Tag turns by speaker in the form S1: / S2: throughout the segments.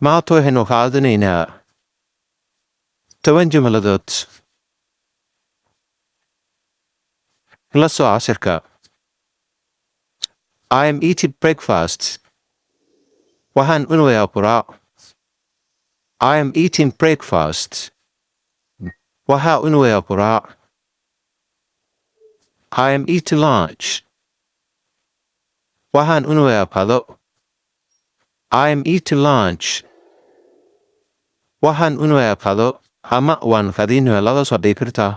S1: Maanta waxaynu qaadanaynaa 10 jumladood. La soo casharka. I am eating breakfast. Waxaan cunayaa quraac. I am eating breakfast. Waxaan cunayaa quraac. I am eating lunch. Waxaan cunayaa qado. I am eating lunch. Waxaan cunayaa qado ama waan qadinayaa laga soo dhigi kartaa.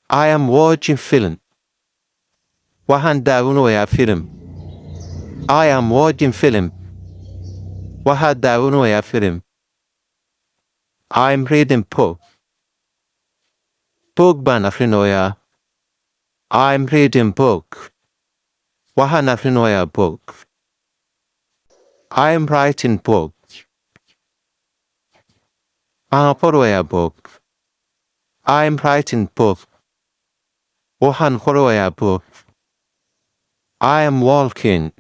S1: I am watching film. Waxaan daawanayaa film. I am watching film. Waxaan daawanayaa film. I am reading book. Book baan akhrinayaa. I am reading book. Waxaan akhrinayaa book. I am writing book. Waxaan qorayaa book. I am writing book. Waxaan qorayaa book. I am walking.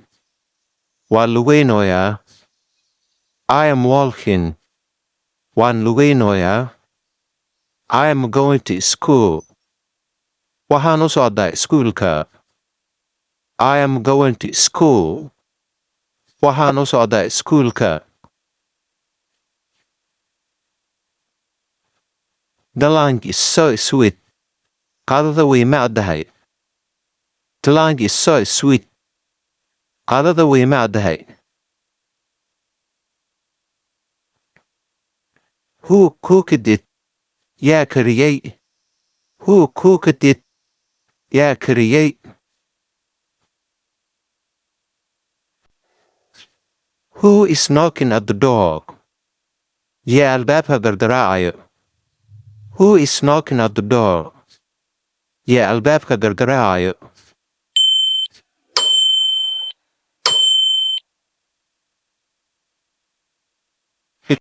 S1: Waan lugaynayaa. I am walking. Waan lugaynayaa. I am going to school. Waxaan u socdaa iskuulka. I am going to school. Waxaan u socdaa iskuulka. The lunch is so sweet. Qadada way macdahay. The lunch is so sweet. Qadada way macdahay. Who cooked it? Yaa kariyay. Who cooked it? Yaa kariyay. Who is knocking at the door? Yaa albaabka gargaraacayo. Who is knocking at the door? Yaa albaabka gargaraacayo.